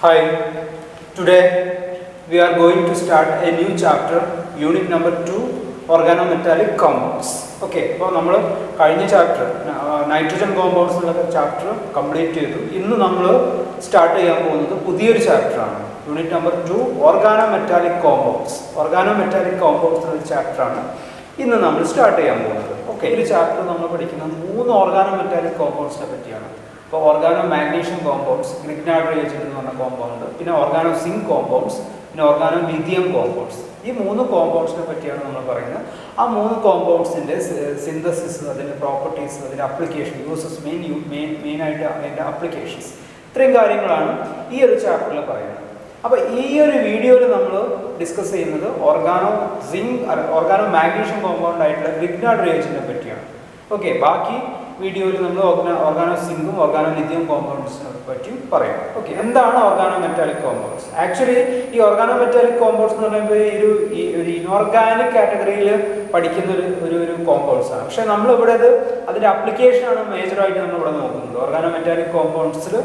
Hi, today we are going to start a new chapter, unit number 2, organometallic compounds. Okay, അപ്പോൾ നമ്മൾ കഴിഞ്ഞ chapter nitrogen compounds എന്നുള്ള chapter complete ചെയ്തു. ഇന്ന് നമ്മൾ സ്റ്റാർട്ട് ചെയ്യാൻ പോകുന്നത് പുതിയൊരു ചാപ്റ്ററാണ്, unit number 2, organometallic compounds. Organometallic compounds എന്നൊരു ചാപ്റ്ററാണ് ഇന്ന് നമ്മൾ സ്റ്റാർട്ട് ചെയ്യാൻ പോകുന്നത്. ഓക്കെ, ഈ ചാപ്റ്റർ നമ്മൾ പഠിക്കുന്നത് 3 ഓർഗാനോമെറ്റാലിക് കോമ്പൗണ്ട്സിനെ പറ്റിയാണ്. ഇപ്പോൾ organo magnesium compounds, Grignard reagent എന്ന് പറഞ്ഞ കോമ്പൗണ്ട്, പിന്നെ ഓർഗാനോ സിങ്ക് കോമ്പൗണ്ട്സ്, പിന്നെ ഓർഗാനോ ലിഥിയം കോമ്പൗണ്ട്സ്. ഈ 3 കോമ്പൗണ്ട്സിനെ പറ്റിയാണ് നമ്മൾ പറയുന്നത്. ആ 3 കോമ്പൗണ്ട്സിൻ്റെ സിന്തസിസ്, അതിൻ്റെ പ്രോപ്പർട്ടീസ്, അതിൻ്റെ ആപ്ലിക്കേഷൻ, യൂസസ്, മെയിനായിട്ട് അതിൻ്റെ ആപ്ലിക്കേഷൻസ്, ഇത്രയും കാര്യങ്ങളാണ് ഈ ഒരു ചാപ്റ്ററിൽ പറയുന്നത്. അപ്പോൾ ഈ ഒരു വീഡിയോയിൽ നമ്മൾ ഡിസ്കസ് ചെയ്യുന്നത് ഓർഗാനോ മാഗ്നീഷ്യം കോമ്പൗണ്ട് ആയിട്ടുള്ള ഗ്രിഗ്നാർഡ് റിയേജന്റിനെ പറ്റിയാണ്. ഓക്കെ, ബാക്കി വീഡിയോയിൽ നമ്മൾ ഓർഗാനോ സിങ്കും ഓർഗാനോ ലിഥിയം കോമ്പൗണ്ട്സിനെ പറ്റിയും പറയാം. ഓക്കെ, എന്താണ് ഓർഗാനോ മെറ്റാലിക് കോമ്പൗണ്ട്സ്? ആക്ച്വലി ഈ ഓർഗാനോ മെറ്റാലിക് കോമ്പൗണ്ട്സ് എന്ന് പറയുമ്പോൾ ഒരു ഇനോർഗാനിക് കാറ്റഗറിയിൽ പഠിക്കുന്ന ഒരു കോമ്പൗണ്ട്സ് ആണ്. പക്ഷേ നമ്മളിവിടെ അതിൻ്റെ ആപ്ലിക്കേഷനാണ് മേജറായിട്ട് നമ്മളിവിടെ നോക്കുന്നത്. ഓർഗാനോ മെറ്റാലിക് കോമ്പൗണ്ട്സിന്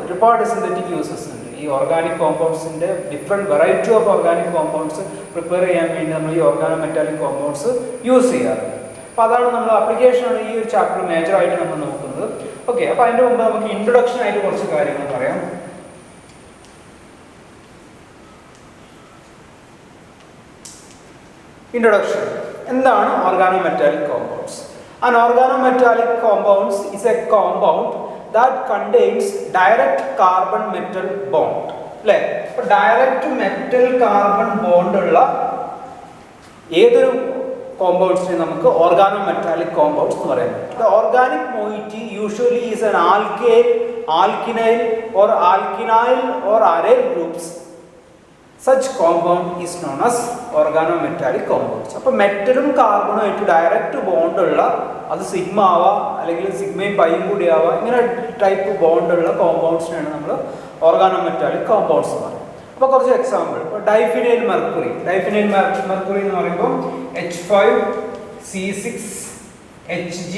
ഒരുപാട് സിന്തറ്റിക് യൂസസ് ഉണ്ട്. ഈ ഓർഗാനിക് കോമ്പൗണ്ട്സിൻ്റെ different variety of organic compounds prepare ചെയ്യാൻ വേണ്ടി നമ്മൾ ഈ ഓർഗാനോ മെറ്റാലിക് കോമ്പൗണ്ട്സ് യൂസ് ചെയ്യാറുണ്ട്. അപ്പോൾ അതാണ് നമ്മൾ ആപ്ലിക്കേഷനാണ് ഈ ഒരു ചാപ്റ്റർ മേജറായിട്ട് നമ്മൾ നോക്കുന്നത്. ഓക്കെ, അപ്പോൾ അതിൻ്റെ മുമ്പ് നമുക്ക് ഇൻട്രൊഡക്ഷൻ ആയിട്ട് കുറച്ച് കാര്യങ്ങൾ പറയാം. ഇൻട്രൊഡക്ഷൻ. എന്താണ് organometallic compounds? An organometallic compounds is a compound that contains direct carbon metal bond. അല്ലേ? അപ്പോൾ ഡയറക്റ്റ് മെറ്റൽ കാർബൺ ബോണ്ട് ഉള്ള ഏതൊരു കോമ്പൗണ്ട്സിനെ നമുക്ക് ഓർഗാനോമെറ്റാലിക് കോമ്പൗണ്ട്സ് എന്ന് പറയാൻ പറ്റും. The organic moiety usually is an alkane, alkynyl or alkynyl or aryl groups. Such compound is known as organometallic compounds. അപ്പോൾ മെറ്റലും കാർബണും ആയിട്ട് ഡയറക്റ്റ് ബോണ്ട് ഉള്ള, അത് സിഗ്മ ആവാം അല്ലെങ്കിൽ സിഗ്മയും പൈയും കൂടി ആവാം, ഇങ്ങനെ ടൈപ്പ് ബോണ്ട് ഉള്ള കോമ്പൗണ്ട്സിനാണ് നമ്മൾ ഓർഗാനോമെറ്റാലിക് കോമ്പൗണ്ട്സ് എന്ന് പറയുന്നത്. അപ്പോൾ കുറച്ച് എക്സാമ്പിൾ, ഇപ്പോൾ ഡൈഫിനൈൽ മെർക്കുറി എന്ന് പറയുമ്പോൾ H5C6Hg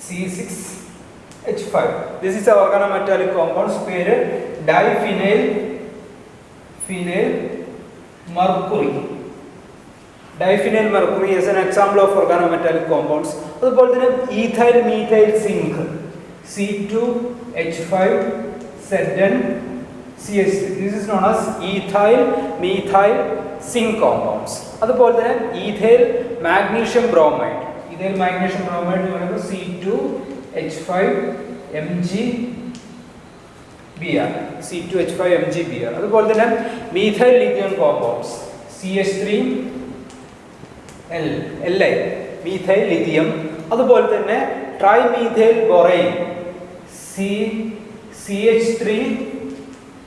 C6H5. This is a organometallic compounds. പേര് diphenyl mercury is an example of organometallic compounds. അതുപോലെ തന്നെ ethyl methyl zinc C2H5Zn this is known as ethyl methyl zinc compounds. അതുപോലെ തന്നെ ഈഥൈൽ മാഗ്നീഷ്യം ബ്രോമൈഡ് എന്ന് പറയുമ്പോൾ C2H5MgBr. അതുപോലെ തന്നെ methyl lithium compounds CH3Li methyl lithium. അതുപോലെ തന്നെ tri methyl borane CH3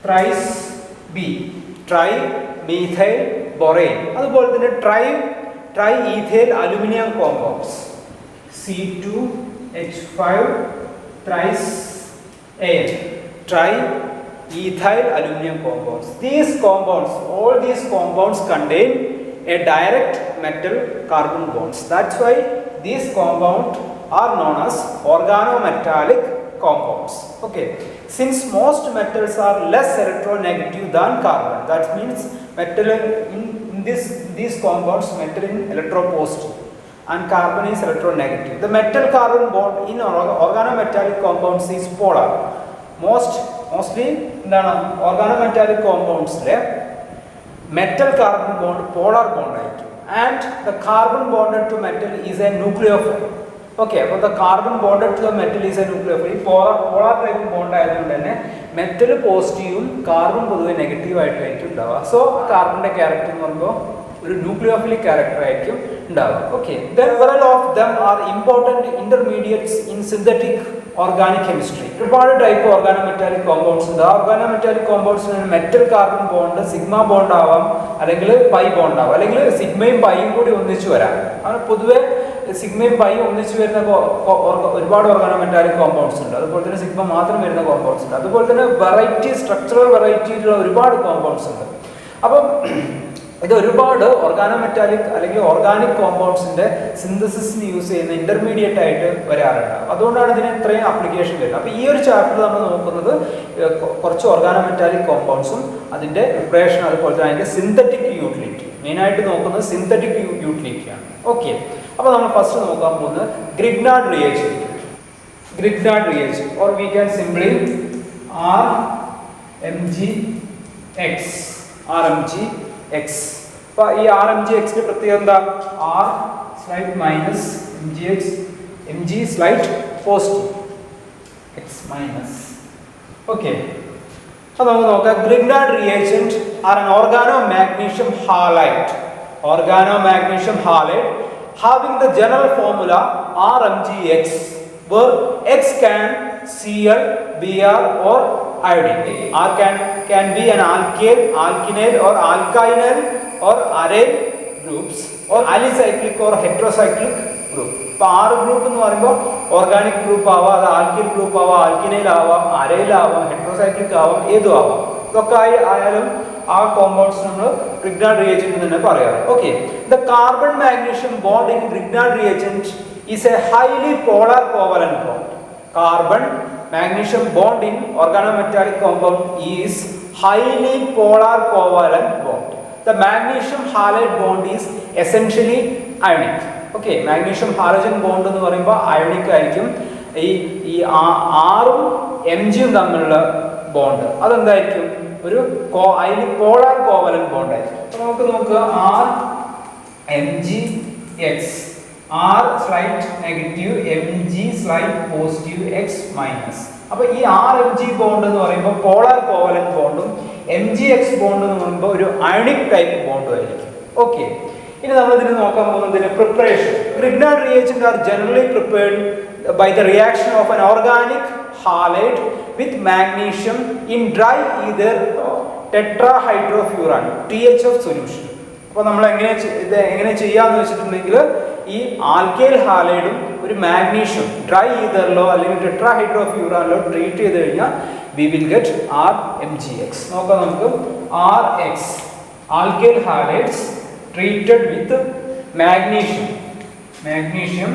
thrice B tri methyl borane. അതുപോലെ തന്നെ tri ethyl aluminium compounds C2H5 thrice AN tri-ethyl aluminum compounds. All these compounds contain a direct metal carbon bonds. That's why these compounds are known as organometallic compounds. Okay, since most metals are less electronegative than carbon, that means metal in these compounds, metal is electropositive and carbon is electronegative. The metal carbon bond in organometallic compounds is polar. Mostly എന്താണ് organometallic കോമ്പൗണ്ട്സിലെ metal carbon bond polar bond ആയിരിക്കും. And the carbon bonded to metal is a nucleophile. Okay, അപ്പോൾ the carbon bonded to the metal is a nucleophile. ഈ polar type bond ആയതുകൊണ്ട് തന്നെ metal പോസിറ്റീവും carbon പൊതുവെ നെഗറ്റീവായിട്ടായിരിക്കും ഉണ്ടാവുക. സോ കാർബണിൻ്റെ ക്യാരക്ടർ എന്ന് പറയുമ്പോൾ ഒരു ന്യൂക്ലിയോഫിലിക് ക്യാരക്ടർ ആയിരിക്കും ഉണ്ടാവുക. Okay, several of them are important intermediates in synthetic organic chemistry. ഒരുപാട് ടൈപ്പ് ഓർഗാനോമെറ്റാലിക് കോമ്പൗണ്ട്സ് ഉണ്ട്. ഓർഗാനോമെറ്റാലിക് കോമ്പൗണ്ട്സിന് metal carbon bond sigma bond ആവാം, അല്ലെങ്കിൽ പൈ ബോണ്ട് ആവാം, അല്ലെങ്കിൽ സിഗ്മയും പൈയും കൂടി ഒന്നിച്ചു വരാം. അങ്ങനെ പൊതുവെ സിഗ്മയും പൈയും ഒന്നിച്ചു വരുന്ന ഒരുപാട് ഓർഗാനോമെറ്റാലിക് കോമ്പൗണ്ട്സ് ഉണ്ട്. അതുപോലെ തന്നെ സിഗ്മ മാത്രം വരുന്ന കോമ്പൗണ്ട്സ് ഉണ്ട്. അതുപോലെ തന്നെ സ്ട്രക്ചറൽ വെറൈറ്റിയിലുള്ള ഒരുപാട് കോമ്പൗണ്ട്സ് ഉണ്ട്. അപ്പം ഇത് ഒരുപാട് ഓർഗാനോമെറ്റാലിക് അല്ലെങ്കിൽ ഓർഗാനിക് കോമ്പൗണ്ട്സിന്റെ സിന്തസിസിന് യൂസ് ചെയ്യുന്ന ഇന്റർമീഡിയറ്റ് ആയിട്ട് വരാറുണ്ട്. അതുകൊണ്ടാണ് ഇതിന് ഇത്രയും ആപ്ലിക്കേഷൻ വരുന്നത്. അപ്പോൾ ഈ ഒരു ചാപ്റ്ററിൽ നമ്മൾ നോക്കുന്നത് കുറച്ച് ഓർഗാനോമെറ്റാലിക് കോമ്പൗണ്ട്സും അതിന്റെ പ്രിപ്പറേഷൻ, അതുപോലെ തന്നെ അതിന്റെ സിന്തറ്റിക് യൂട്ടിലിറ്റി. മെയിനായിട്ട് നോക്കുന്നത് സിന്തറ്റിക് യൂട്ടിലിറ്റിയാണ്. ഓക്കെ, അപ്പോൾ നമ്മൾ ഫസ്റ്റ് നോക്കാൻ പോകുന്നത് Grignard reagent. Grignard reagent or we can simply RMgX. RMgX. അപ്പോൾ ഈ RMgX ന്റെ പ്രത്യേകത എന്താ? R slight minus MgX, Mg slight positive, X minus. Okay, അപ്പോൾ നമുക്ക് നോക്കാം. Grignard reagent are an organomagnesium halide. Organomagnesium halide having the general formula RMgX, where X can Cl, Br or iodine. R can be an alkyl, alkenyl or alkynyl or aryl groups or alicyclic or heterocyclic group. ഇപ്പോൾ R group എന്ന് പറയുമ്പോൾ organic group ആവാം, അത് alkyl group ആവാം, ആൽക്കിനൈൽ ആവാം, aril ആവാം, heterocyclic ആവാം, ഏതും ആവാം. ഇതൊക്കെ ആയാലും ആ കോമ്പൗണ്ട്സ് നമ്മൾ Grignard reagent എന്ന് തന്നെ പറയാറ്. Okay, the carbon magnesium bond in Grignard reagent is a highly polar covalent bond. Carbon magnesium bond in organometallic compound is highly polar covalent bond. The magnesium halide bond is essentially ionic. Okay, magnesium halogen bond എന്ന് പറയുമ്പോൾ ionic ആയിരിക്കും. ഈ ആറും Mgയും തമ്മിലുള്ള bond അതെന്തായിരിക്കും? ഒരു highly polar covalent bond ആയിരിക്കും. അപ്പോൾ നമുക്ക് നോക്കുക, RMgX, R slide negative, Mg slight positive, X minus. അപ്പോൾ ഈ RMg ബോണ്ട് എന്ന് പറയുമ്പോൾ പോളാർ കോവലന്റ് ബോണ്ടും MgX ബോണ്ട് എന്ന് പറയുമ്പോൾ ഒരു അയണിക് ടൈപ്പ് ബോണ്ടും ആയിരിക്കും. ഓക്കെ, ഇനി നമ്മൾ ഇതിന് നോക്കാൻ പോകുന്നതിന് preparation. Grignard reagents are generally prepared by the reaction of an organic halide with magnesium in dry ether tetrahydrofuran THF solution. അപ്പോൾ നമ്മൾ എങ്ങനെ ചെയ്യാന്ന് വെച്ചിട്ടുണ്ടെങ്കിൽ ഈ ആൽക്കൈൽ ഹാലൈഡും ഒരു മാഗ്നീഷ്യം ഡ്രൈ ഈതറിലോ അല്ലെങ്കിൽ ടെട്രാഹൈഡ്രോഫ്യൂറാനിലോ ട്രീറ്റ് ചെയ്ത് കഴിഞ്ഞാൽ വി വിൽ ഗെറ്റ് RMgX. നോക്കാം നമുക്ക്. RX alkyl halides treated with magnesium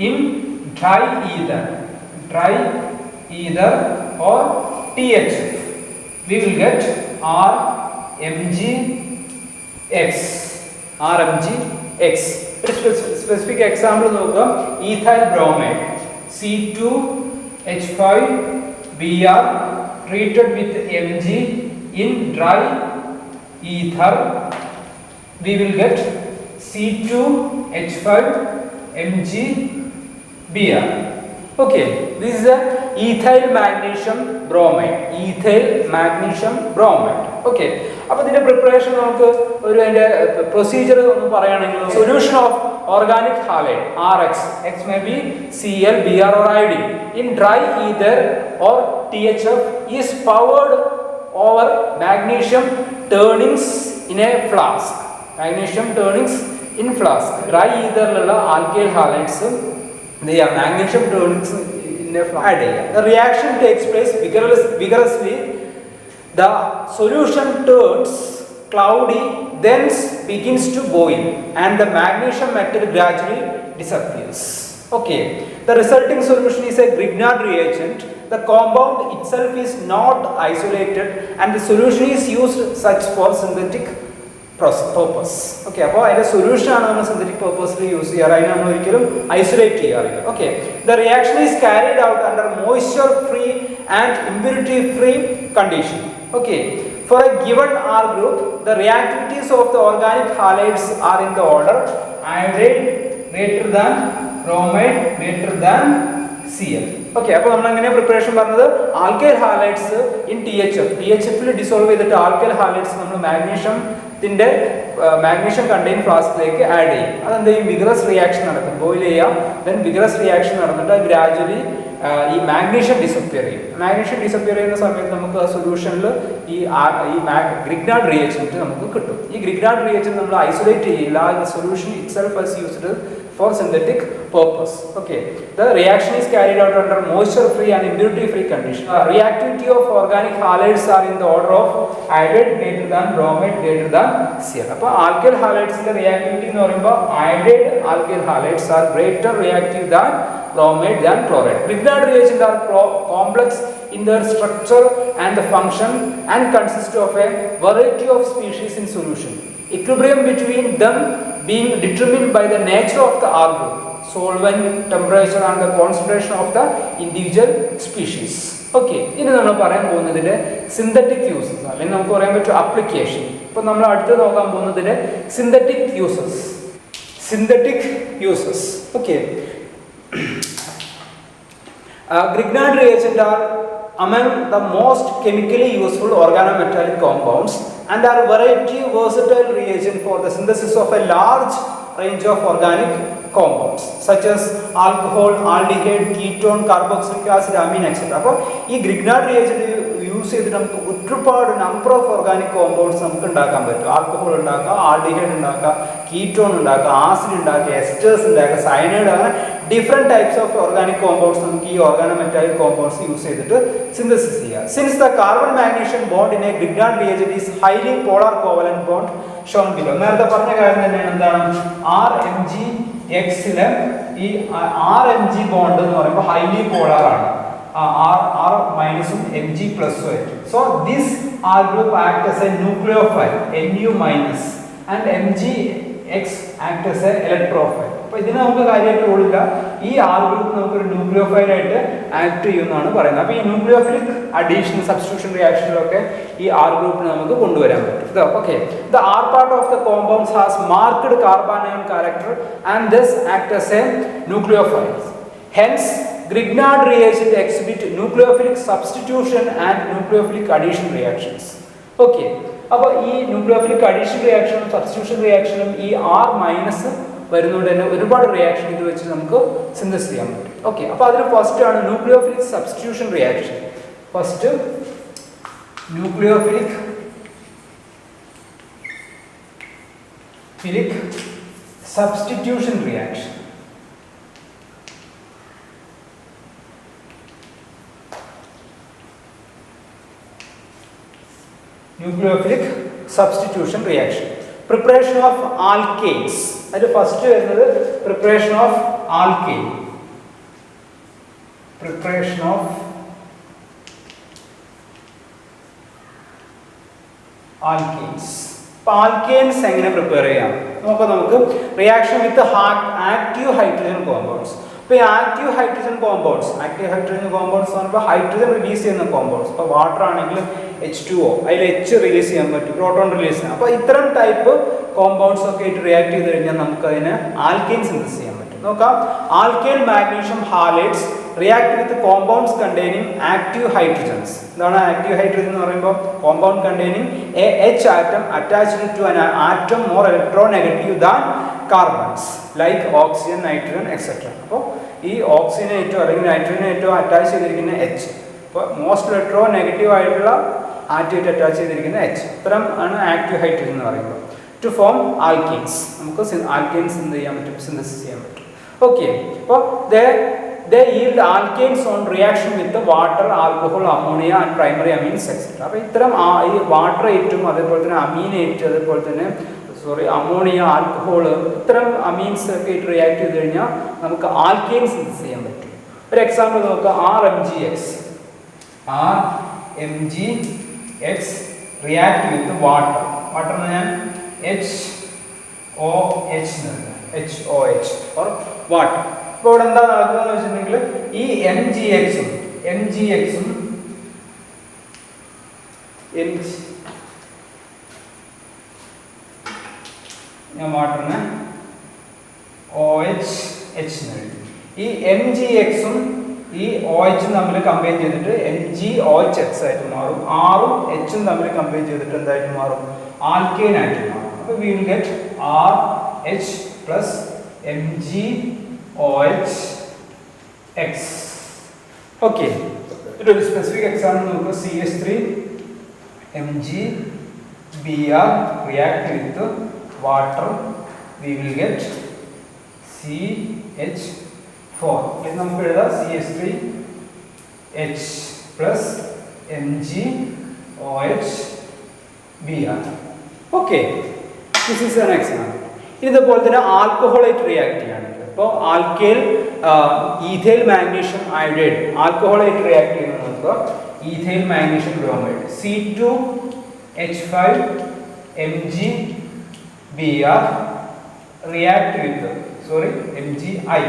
in dry ether or THF, we will get RMgX. Specific example നോക്കുക. ethyl bromide C2H5Br treated with Mg in dry ether, we will get C2H5MgBr. Okay, this is a ethyl magnesium bromide. Okay, അപ്പോൾ ഇതിന്റെ preparation നമുക്ക് ഒരു അതിന്റെ procedure ഒന്ന് പറയുകയാണെങ്കിൽ, solution of organic halide RX, X may be Cl, Br or iodine in dry ether or THF is poured over magnesium turnings in a flask. Dry etherലുള്ള alkyl halides magnesium turnings in a flask. The reaction takes place vigorously. The solution turns cloudy, then begins to boil, and the magnesium metal gradually disappears. Okay, the resulting solution is a Grignard reagent. The compound itself is not isolated, and the solution is used such for synthetic purpose. Okay, അപ്പോൾ അതിന്റെ solution ആണ് നമ്മൾ synthetic പർപ്പസിൽ use ചെയ്യാറ്. അതിനെ നമ്മൾ ഒരിക്കലും isolate ചെയ്യാറില്ല. Okay, the reaction is carried out under moisture free and impurity free condition. Okay, for a given R group, the reactivities of the organic halides are in the order iodide greater than bromide greater than Cl. Okay, അപ്പോൾ നമ്മൾ എങ്ങനെ preparation പറഞ്ഞത്? Alkyl halides in THF ൽ dissolve ചെയ്തിട്ട് alkyl halides നമ്മൾ magnesium contain ഫ്ലാസ്കിലേക്ക് add ചെയ്യും. അതെന്ത് ചെയ്യും? വിഗറസ് റിയാക്ഷൻ നടക്കും, ബോയിൽ ചെയ്യാം. ദെൻ വിഗറസ് റിയാക്ഷൻ നടന്നിട്ട് ഗ്രാജുവലി ഈ മാഗ്നീഷ്യം ഡിസപ്പിയർ ചെയ്യുന്ന സമയത്ത് നമുക്ക് സൊല്യൂഷനിൽ ഈ Grignard reagent നമുക്ക് കിട്ടും. ഈ Grignard reagent നമ്മൾ ഐസൊലേറ്റ് ചെയ്യില്ല. Solution itself has used for synthetic purpose. Okay, the reaction is carried out under moisture-free and impurity-free condition. Reactivity of organic halides are in the order of iodide greater than bromide greater than Cl. അപ്പോൾ alkyl halides ന്റെ reactivity എന്ന് പറയുമ്പോൾ iodide alkyl halides are greater reactive than bromide than chloride. Grignard reagents are complex in their structure and the function and consist of a variety of species in solution. Equilibrium between them being determined by the nature of the R group, solvent, temperature and the concentration of the individual species. Okay, ഇനി നമ്മൾ പറയാൻ പോകുന്നതിന്റെ synthetic uses അല്ലെങ്കിൽ നമുക്ക് പറയാൻ പറ്റും application. ഇപ്പോൾ നമ്മൾ അടുത്ത് നോക്കാൻ പോകുന്നതിന്റെ synthetic uses. Okay. Grignard reagents are among the most chemically useful organometallic compounds and are variety versatile reagent for the synthesis of a large range of organic compounds such as alcohol, aldehyde, ketone, carboxylic acid, amine, etc. അപ്പോൾ ഈ Grignard reagent use ചെയ്തിട്ട് നമുക്ക് ഒരുപാട് number of organic compounds നമുക്ക് ഉണ്ടാക്കാൻ പറ്റും. Alcohol ഉണ്ടാക്കാം, aldehyde ഉണ്ടാക്കാം, കീറ്റോൺ ഉണ്ടാക്കാം, ആസിഡ് ഉണ്ടാക്കാം, എസ്റ്റേഴ്സ് ഉണ്ടാക്കാം, സയനൈഡ്, അങ്ങനെ different types of organic compounds നമുക്ക് ഈ ഓർഗാനോമെറ്റാലിക് കോമ്പൗണ്ട്സ് യൂസ് ചെയ്തിട്ട് സിന്തസിസ് ചെയ്യാം. Since the carbon magnesium bond in A Grignard reagent is highly polar covalent bond shown below. നേരത്തെ പറഞ്ഞ കാര്യം തന്നെയാണ്. എന്താണ് RMgXലെ ഈ RMg ബോണ്ട് എന്ന് പറയുമ്പോൾ ഹൈലി പോളാർ ആണ്. R minusum Mg plus ആയിട്ട്. So this R group act as a nucleophile Nu minus and MgX act as a electrophile. അപ്പോൾ ഇതിന് നമുക്ക് കാര്യമായിട്ട് ഓടില്ല. ഈ R ഗ്രൂപ്പ് നമുക്കൊരു ന്യൂക്ലിയോഫൈൽ ആയിട്ട് ആക്ട് ചെയ്യുമെന്നാണ് പറയുന്നത്. അപ്പോൾ ഈ ന്യൂക്ലിയോഫിലിക് അഡീഷൻ സബ്സ്റ്റിറ്റ്യൂഷൻ റിയാക്ഷനിലൊക്കെ ഈ R ഗ്രൂപ്പിനെ നമുക്ക് കൊണ്ടുവരാൻ പറ്റും. Okay, the R part of the compounds has marked carbanion character and thus act as a nucleophile. Hence Grignard reagent exhibit nucleophilic substitution and nucleophilic addition reactions. Okay, അപ്പോൾ ഈ nucleophilic addition റിയാക്ഷനും substitution റിയാക്ഷനും ഈ R minus വരുന്നതുകൊണ്ട് തന്നെ ഒരുപാട് reaction ഇത് വെച്ച് നമുക്ക് synthesis ചെയ്യാൻ പറ്റും. ഓക്കെ, അപ്പോൾ അതിൽ ഫസ്റ്റ് ആണ് nucleophilic substitution reaction. First nucleophilic substitution reaction. Nucleophilic substitution reaction. Preparation of alkanes. That is first വരുന്നത് preparation of alkane. Preparation of alkanes. Alkanes എങ്ങനെ പ്രിപ്പയർ ചെയ്യാം നമുക്ക് reaction with active hydrogen compounds. ഇപ്പോൾ ഈ active hydrogen compounds പറയുമ്പോൾ hydrogen release ചെയ്യുന്ന compounds. ഇപ്പോൾ water ആണെങ്കിൽ H2O, അതിൽ H റിലീസ് ചെയ്യാൻ പറ്റും, പ്രോട്ടോൺ റിലീസ് ചെയ്യാം. അപ്പോൾ ഇത്തരം ടൈപ്പ് കോമ്പൗണ്ട്സ് ഒക്കെ ആയിട്ട് റിയാക്ട് ചെയ്ത് കഴിഞ്ഞാൽ നമുക്ക് അതിനെ ആൽക്കെയിൻ സിന്തസിസ് ചെയ്യാൻ പറ്റും. നോക്കാം, alkyl magnesium halides react with compounds containing active hydrogens. എന്താണ് ആക്റ്റീവ് ഹൈഡ്രജൻ എന്ന് പറയുമ്പോൾ? Compound containing a H atom attached to an atom more electronegative than carbons like oxygen, nitrogen etcetera. അപ്പോൾ ഈ ഓക്സിജനേറ്റോ അല്ലെങ്കിൽ നൈട്രജനേറ്റോ അറ്റാച്ച് ചെയ്തിരിക്കുന്ന H, അപ്പോൾ മോസ്റ്റ് ഇലക്ട്രോ നെഗറ്റീവ് ആയിട്ടുള്ള ആറ്റമായിട്ട് അറ്റാച്ച് ചെയ്തിരിക്കുന്ന H, ഇത്തരം ആണ് ആക്റ്റീവ് ഹൈഡ്രജൻ എന്ന് പറയുമ്പോൾ. ടു ഫോം ആൽക്കെയിൻസ്, നമുക്ക് ആൽക്കെയിൻസ് എന്ത് ചെയ്യാൻ പറ്റും? സിന്തസിസ് ചെയ്യാൻ പറ്റും. ഓക്കെ, അപ്പോൾ they yield alkanes on reaction with the water, alcohol, ammonia and primary amines etc. അപ്പോൾ ഇത്തരം ഈ വാട്ടർ ഏറ്റും അതേപോലെ തന്നെ അമീൻ ഏറ്റ് അതേപോലെ തന്നെ അമോണിയ, ആൽക്കഹോൾ, ഇത്തരം അമീൻസ് ഒക്കെ ആയിട്ട് റിയാക്ട് ചെയ്ത് കഴിഞ്ഞാൽ നമുക്ക് ആൽക്കെയിൻ സിന്തസിസ് ചെയ്യാൻ പറ്റും. ഒരു എക്സാമ്പിൾ നോക്കുക, RMgX റിയാക്ട് വിത്ത് വാട്ടർ. വാട്ടറിന് ഞാൻ HOH ഓർ വാട്ടർ. ഇപ്പോൾ ഇവിടെ എന്താ നടക്കുന്നതെന്ന് വെച്ചിട്ടുണ്ടെങ്കിൽ ഈ MgXഉം ഞാൻ വാട്ടറിന് OH എഴുതി. ഈ MgXഉം ഈ OHഉം തമ്മിൽ കമ്പൈൻ ചെയ്തിട്ട് MgOHX ആയിട്ട് മാറും. Rഉം Hഉം തമ്മിൽ കമ്പൈൻ ചെയ്തിട്ട് എന്തായിട്ട് മാറും? ആൽക്കെയിൻ ആയിട്ട് മാറും. അപ്പോൾ we will get RH plus MgOHX. Okay, ഒരു സ്പെസിഫിക് എക്സാമ്പിൾ നോക്കുക, CH3MgBr react with water, we will get CH4. ഇത് നമുക്ക് എഴുതാം CH3H plus MgOH ഓക്കെ. This is an example. ഇതുപോലെ തന്നെ ആൽക്കഹോളായിട്ട് റിയാക്ട് ചെയ്യുകയാണെങ്കിൽ ഇപ്പോൾ ആൽക്കേൽ ഈഥൈൽ മാഗ്നീഷ്യം അയോഡൈഡ് ആൽക്കഹോളായിട്ട് റിയാക്ട് ചെയ്യുന്നത് നോക്കുക. Ethyl magnesium bromide C2H5 MgBr react with MgI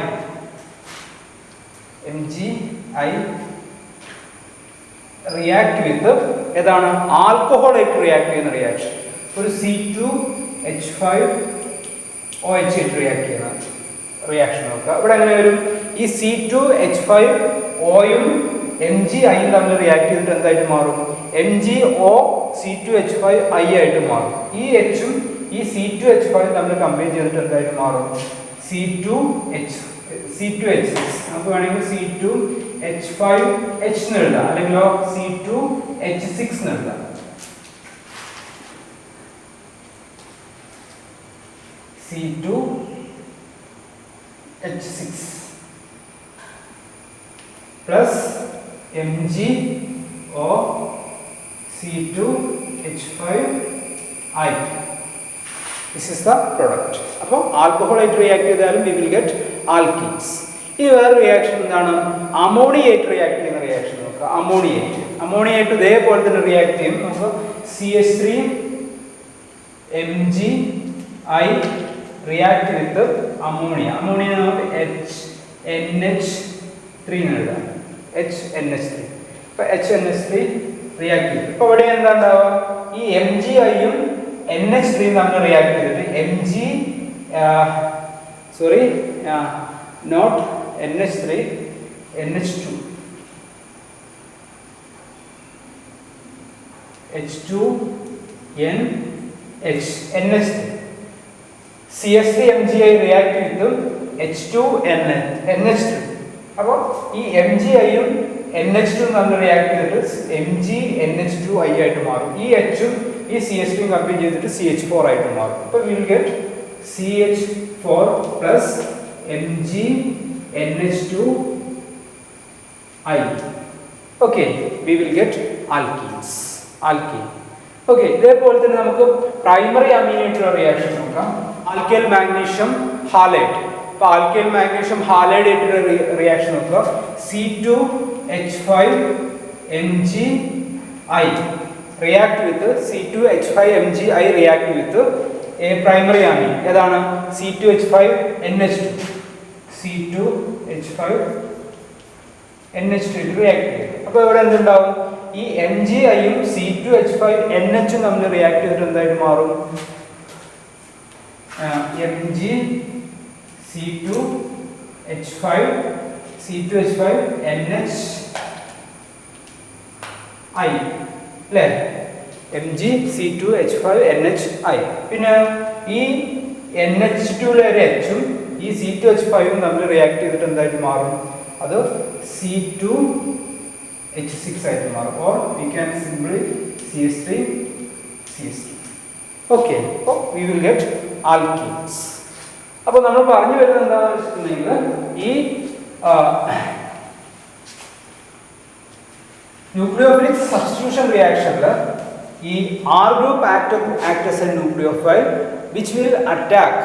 react with ഏതാണ് ആൽക്കഹോളായിട്ട് റിയാക്ട് ചെയ്യുന്ന റിയാക്ഷൻ. ഒരു C2H5OH റിയാക്ട് ചെയ്യുന്ന റിയാക്ഷൻ നോക്കുക. ഇവിടെ എങ്ങനെ വരും? ഈ C2H5Oയും MgIയും തമ്മിൽ റിയാക്ട് ചെയ്തിട്ട് എന്തായിട്ട് മാറും? MgO C2H5I ആയിട്ട് മാറും. ഈ Hഉം ഈ C2H5 തമ്മിൽ കമ്പൈൻ ചെയ്തിട്ട് എന്തായിട്ട് മാറും? C2H6. നമുക്ക് വേണമെങ്കിൽ C2H5H എന്ന് എഴുതാം, അല്ലെങ്കിൽ C2H6 എന്ന് എഴുതാം. C2H6 plus MgO C2H5I. This is the product. അപ്പോൾ ആൽക്കഹോളായിട്ട് റിയാക്ട് ചെയ്താലും we will get alkenes. ഇനി വേറെ റിയാക്ഷൻ എന്താണ്? അമോണിയായിട്ട് റിയാക്ട് ചെയ്യുന്ന റിയാക്ഷൻ നോക്കുക. അമോണിയായിട്ട് ഇതേപോലെ തന്നെ റിയാക്ട് ചെയ്യും. നമുക്ക് CH3MgI റിയാക്ട് വിത്ത് അമോണിയ. നമുക്ക് HNH3 എന്ന് എഴുതാം. HNH3. ഇപ്പോൾ HNH3 റിയാക്ട് ചെയ്യും. ഇപ്പോൾ ഇവിടെ എന്താ ഉണ്ടാവുക? ഈ MgIയും NH3 തമ്മിൽ റിയാക്ട് ചെയ്തിട്ട് not NH3, NH2. NH3. CH3MgI react with H2NH3. അപ്പോൾ ഈ MgIയും NH2 തമ്മിൽ റിയാക്ട് ചെയ്തിട്ട് MgNH2I ആയിട്ട് മാറും. ഈ Hഉം ഈ CH3 കമ്പൈൻ ചെയ്തിട്ട് CH4 ആയിട്ട് മാറും. അപ്പോൾ we will get CH4 plus MgNH2I. Okay, we will get alkenes. Okay, ഇതേപോലെ തന്നെ നമുക്ക് പ്രൈമറി അമീനായിട്ടുള്ള റിയാക്ഷൻ നോക്കാം. Alkyl magnesium halide. അപ്പോൾ ആൽക്കൈൽ മാഗ്നീഷ്യം ഹാലൈഡ് ആയിട്ടുള്ള റിയാക്ഷൻ നോക്കുക. C2H5MgI react with C2H5MgI react with a primary amine. ഏതാണ്? C2H5NH2. C2H5NH2 റിയാക്ട് ചെയ്യും. അപ്പോൾ ഇവിടെ എന്തുണ്ടാവും? ഈ MgIയും C2H5NHും തമ്മിൽ റിയാക്ട് ചെയ്തിട്ട് എന്തായിട്ട് മാറും? Mg C2H5NHI അല്ലേ? Mg C2H5NHI. പിന്നെ ഈ NH2ലെ ഒരു Hഉം ഈ C2H5ഉം തമ്മിൽ റിയാക്ട് ചെയ്തിട്ട് എന്തായിട്ട് മാറും? അത് C2H6 ആയിട്ട് മാറും. Or we can simply CH3. Okay, so we will get alkenes. അപ്പോൾ നമ്മൾ പറഞ്ഞു വരുന്നത് എന്താണെന്ന് വെച്ചിട്ടുണ്ടെങ്കിൽ ഈ ന്യൂക്ലിയോഫിലിക് സബ്സ്റ്റിറ്റ്യൂഷൻ റിയാക്ഷനിൽ ഈ R group act as A nucleophile which will attack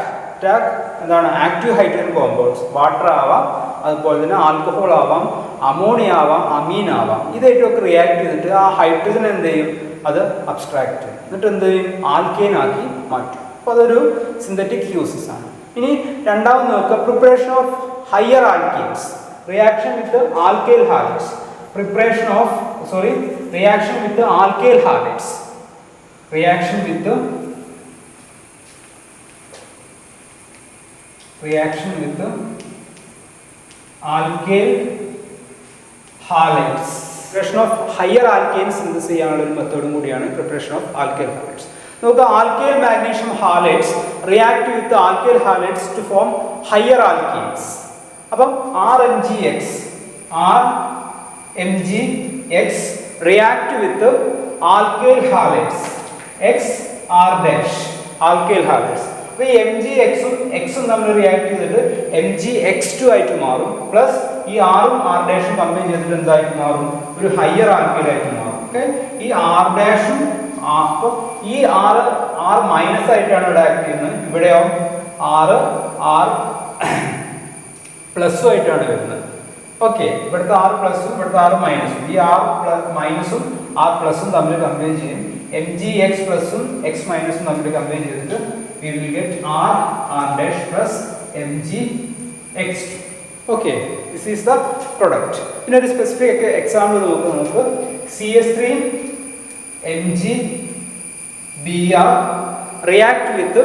എന്താണ് ആക്റ്റീവ് ഹൈഡ്രജൻ കോമ്പൗണ്ട്സ്. വാട്ടർ ആവാം, അതുപോലെ തന്നെ ആൽക്കഹോൾ ആവാം, അമോണിയ ആവാം, അമീൻ ആവാം. ഇതായിട്ടൊക്കെ റിയാക്ട് ചെയ്തിട്ട് ആ ഹൈഡ്രജൻ എന്ത് ചെയ്യും? അത് അബ്സ്ട്രാക്ട് ചെയ്യും. എന്നിട്ട് എന്ത് ചെയ്യും? ആൽക്കെയിൻ ആക്കി മാറ്റും. അപ്പോൾ അതൊരു സിന്തറ്റിക് യൂസസ് ആണ്. ഇനി രണ്ടാമത് നോക്കുക, preparation of higher alkanes. Reaction with alkyl halides. Reaction with alkyl halides. Reaction with alkyl halides. Preparation of higher alkanes synthesis ചെയ്യാനുള്ള ഒരു മെത്തേഡും കൂടിയാണ് preparation of alkyl halides. നോക്കുക, alkyl magnesium halides react with alkyl halides to form higher alkenes. അപ്പം RMgX react with alkyl halides XR dash alkyl halides. അപ്പോൾ ഈ MgXഉം Xഉം തമ്മിൽ react ചെയ്തിട്ട് MgX2 ആയിട്ട് മാറും. പ്ലസ് ഈ ആറും R ഡാഷും കമ്പൈൻ ചെയ്തിട്ട് എന്തായിട്ട് മാറും? ഒരു ഹയർ ആൽക്കൈലായിട്ട് മാറും. ഓക്കെ, ഈ R ഡാഷും അപ്പോൾ ഈ R മൈനസ് ആയിട്ടാണ് ഇവിടെ ആക്ട് ചെയ്യുന്നത്. ഇവിടെയോ R പ്ലസും ആയിട്ടാണ് വരുന്നത്. ഓക്കെ, ഇവിടുത്തെ R പ്ലസും ഇവിടുത്തെ R മൈനസും, ഈ R മൈനസും R പ്ലസും തമ്മിൽ കമ്പൈൻ ചെയ്യും. MgX പ്ലസും X മൈനസും തമ്മിൽ കമ്പൈൻ ചെയ്തിട്ട് we will get R dash plus MgX2. Okay, this is the product. In a specific example നമുക്ക് CS3 MgBr react with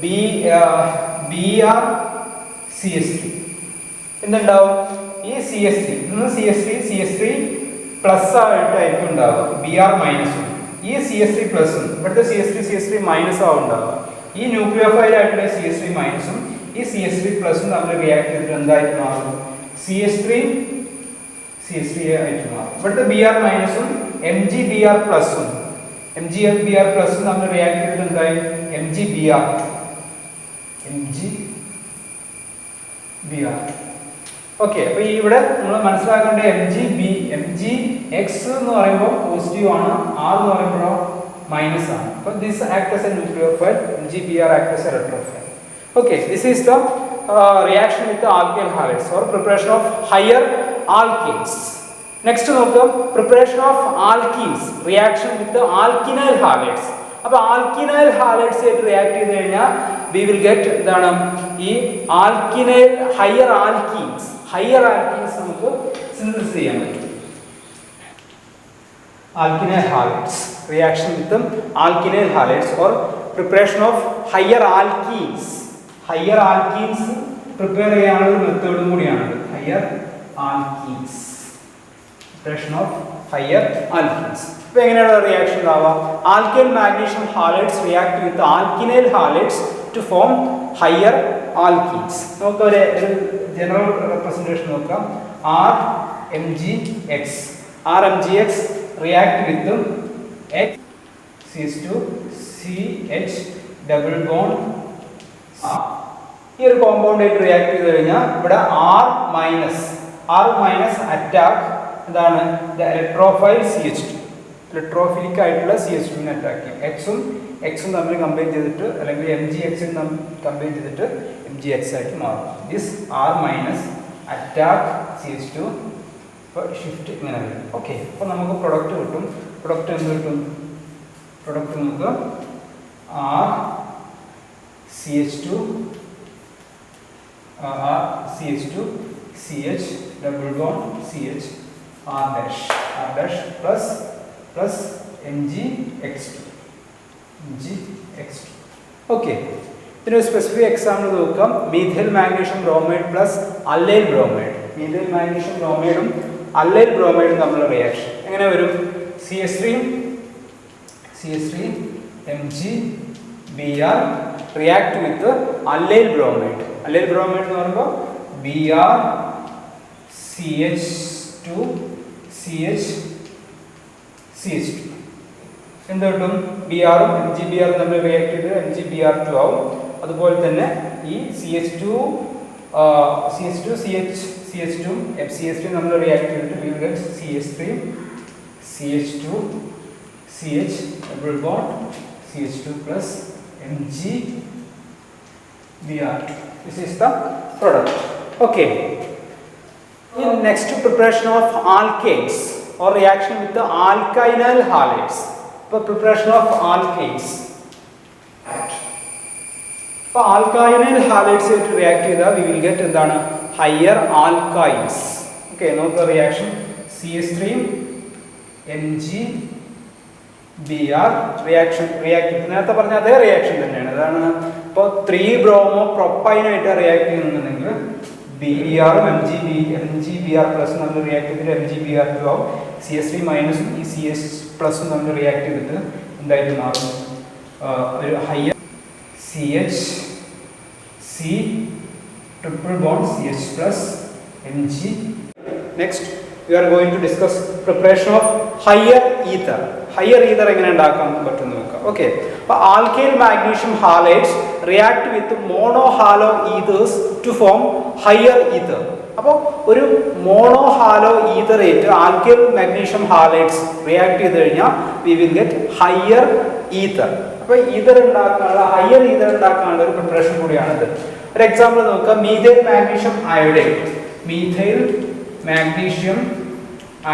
Br CS3. എന്തുണ്ടാവും? ഈ CS3 പ്ലസ് ആയിട്ടായിരിക്കും ഉണ്ടാവുക, Br മൈനസും. ഈ CS3 പ്ലസും ഇവിടുത്തെ CS3 മൈനസ് ആവും ഉണ്ടാവുക. ഈ ന്യൂക്ലിയോഫൈൽ ആയിട്ടുള്ള CS3 മൈനസും ഈ CS3 പ്ലസും തമ്മിൽ റിയാക്ട് ചെയ്തിട്ട് എന്തായിട്ട് മാറും? CS3 ആയിട്ട് മാറും. ഇവിടുത്തെ Br മൈനസും MgBr പ്ലസും തമ്മിൽ റിയാക്ട് ചെയ്തിട്ട് എന്തായി? MgBr2. ഓക്കെ, അപ്പോൾ ഈ ഇവിടെ നമ്മൾ മനസ്സിലാക്കേണ്ട MgX എന്ന് പറയുമ്പോൾ പോസിറ്റീവ് ആണ്, R എന്ന് പറയുമ്പോൾ മൈനസ് ആണ്. അപ്പോൾ this act as A nucleophile, MgBr act as A electrophile. Okay, this is the reaction with the alkyl halides or preparation of higher alkenes. Next നോക്കുക, preparation of alkenes, reaction with the alkynyl halides. അപ്പോൾ alkynyl halides ആയിട്ട് react ചെയ്ത് കഴിഞ്ഞാൽ we will get എന്താണ്? ഈ alkynyl higher alkenes നമുക്ക് synthesis ചെയ്യാൻ പറ്റും. Alkynyl halides, reaction with the alkynyl halides or preparation of higher alkenes prepare ചെയ്യാനുള്ള ഒരു മെത്തേഡും കൂടിയാണ് preparation of higher alkenes. ഇപ്പോൾ എങ്ങനെയാണ് റിയാക്ഷൻ ഉണ്ടാവുക? Alkyl magnesium halides react with alkynyl halides to form higher alkenes. നമുക്ക് ഒരു ജനറൽ റെപ്രസെൻറ്റേഷൻ നോക്കാം. RMgX react with CH2CH double bond. ഈ ഒരു കോമ്പൗണ്ട് ആയിട്ട് റിയാക്ട് ചെയ്ത് കഴിഞ്ഞാൽ ഇവിടെ R മൈനസ് അറ്റാക്ക് എന്താണ്? ഇലക്ട്രോഫൈൽ CH2, ഇലക്ട്രോഫിലിക് ആയിട്ടുള്ള CH2 അറ്റാക്ക് ചെയ്യും. Xഉം തമ്മിൽ കമ്പൈൻ ചെയ്തിട്ട് അല്ലെങ്കിൽ MgX കമ്പൈൻ ചെയ്തിട്ട് MgX ആയിട്ട് മാറും. This R minus attack CH2 shift ഇങ്ങനെ വരും. ഓക്കെ, അപ്പോൾ നമുക്ക് പ്രൊഡക്റ്റ് കിട്ടും. പ്രൊഡക്റ്റ് എന്ത് കിട്ടും? പ്രൊഡക്റ്റ് നമുക്ക് CH2 CH double bond CH R dash plus MgX2. Okay, ഇതിന് സ്പെസിഫിക് എക്സാമ്പിൾ നോക്കാം. Methyl magnesium bromide plus allyl bromide. Methyl magnesium ബ്രോമൈഡും അല്ലൈൽ ബ്രോമൈഡും തമ്മിലുള്ള റിയാക്ഷൻ എങ്ങനെ വരും? CH3 MgBr react with allyl bromide. Allyl bromide എന്ന് പറയുമ്പോൾ Br CH2 CH2 എന്ത് കിട്ടും? Br ഉം MgBr തമ്മിൽ റിയാക്ട് ചെയ്ത് MgBr2 ആവും. അതുപോലെ തന്നെ ഈ CH2 CH2 CH3 തമ്മിൽ റിയാക്ട് ചെയ്തിട്ട് we will get CH2 CH double bond CH2 plus MgBr2. This is the product. Okay. In next preparation of alkanes or reaction with the alkynyl halides. For preparation of alkanes. For alkynyl halides to react with we will get higher alkynes. Okay, now the reaction CH3 MgBr react നേരത്തെ പറഞ്ഞ അതേ reaction തന്നെയാണ്. അതാണ് ഇപ്പോൾ 3 bromo പ്രൊപ്പൈനായിട്ട് react ചെയ്യുന്നുണ്ടെങ്കിൽ BR MgBr plus നമ്മൾ react ചെയ്തിട്ട് MgBr2 ആവും. CH3 മൈനസും ഈ CS പ്ലസും നമ്മൾ റിയാക്ട് ചെയ്തിട്ട് എന്തായിട്ട് മാറും? ഒരു higher CH triple bond CH plus Mg. Next we are going to discuss preparation of higher ether. Higher ether എങ്ങനെ ഉണ്ടാക്കാൻ പറ്റും നോക്കാം. ഓക്കെ, അപ്പോൾ alkyl magnesium halides react with mono halo ethers to form higher ether. അപ്പോൾ ഒരു mono halo etherate alkyl magnesium halides react ചെയ്ത് കഴിഞ്ഞാൽ we will get higher ether. അപ്പോൾ ഈതർ ഉണ്ടാക്കാനുള്ള ഹയർ ഈതർ ഉണ്ടാക്കാനുള്ള ഒരു പ്രിപ്പറേഷൻ കൂടിയാണിത്. ഒരു എക്സാമ്പിൾ നോക്കാം. Methyl magnesium iodide. Methyl magnesium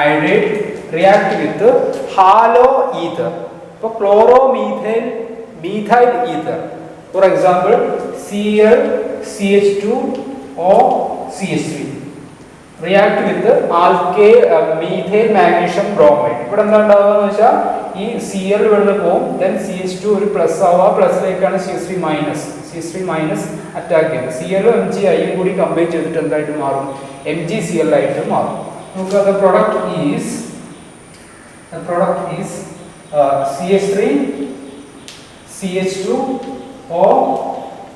iodide react with halo ether. ഇപ്പോൾ chloro methyl methyl ether. For example Cl CH2O CH3 react with methyl magnesium bromide. ഇവിടെ എന്താ ഉണ്ടാവുക എന്ന് വെച്ചാൽ ഈ Cl ഇവിടെ പോകും, ദെൻ CH2 ഒരു പ്ലസ് ആവുക, പ്ലസിലേക്കാണ് CH3 മൈനസ് അറ്റാക്ക് ചെയ്യുന്നത്. Cl MgI കൂടി കമ്പൈൻ ചെയ്തിട്ട് എന്തായിട്ട് മാറും? MgCl ആയിട്ട് മാറും. നമുക്ക് the product is CH3 CH2O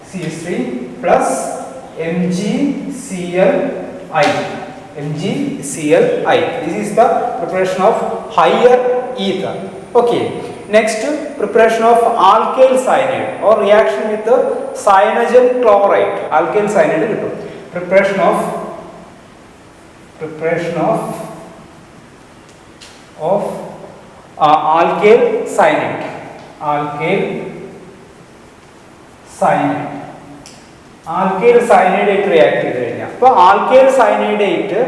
CH3 plus MgClI. This is the preparation of higher ether. Okay, next preparation of alkyl cyanide or reaction with the cyanogen chloride. Alkyl cyanide കിട്ടും. Preparation of alkyl cyanide. Alkyl സയനൈഡായിട്ട് റിയാക്ട് ചെയ്ത് കഴിഞ്ഞാൽ, അപ്പോൾ alkyl സയനൈഡായിട്ട്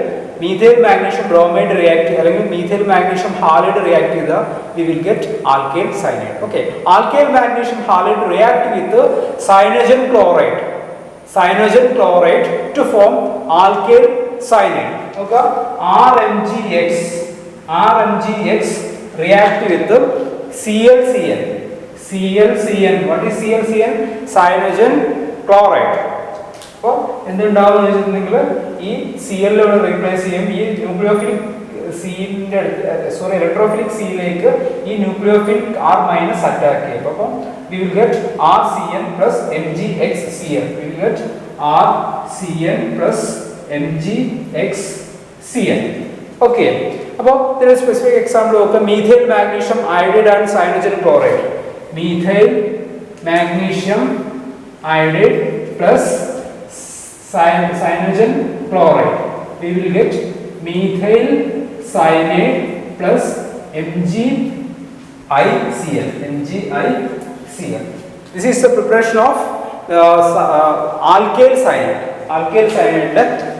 methyl magnesium bromide react അല്ലെങ്കിൽ methyl magnesium halide react ചെയ്താൽ we will get alkyl cyanide. Okay, alkyl magnesium halide react with cyanogen chloride to form alkyl cyanide. നോക്കുക, RMgX react with ClCN. What is ClCN? Cyanogen chloride. അപ്പോൾ എന്തുണ്ടാവും എന്ന് വെച്ചിട്ടുണ്ടെങ്കിൽ ഈ Cl replace ചെയ്യും. ഈ nucleophilic electrophilic സിയിലേക്ക് ഈ ന്യൂക്ലിയോഫിലിക് R മൈനസ് അറ്റാക്ക് ചെയ്യും. അപ്പോൾ we will get RCN plus MgXCl. We will get RCN plus MgXCl. Okay. അപ്പോൾ ഇതിന് സ്പെസിഫിക് എക്സാമ്പിൾ നോക്കാം. Methyl magnesium iodide and cyanogen chloride. Methyl magnesium iodide plus cyanogen chloride. We will get methyl cyanide plus MgICl. This is the preparation of alkyl cyanide.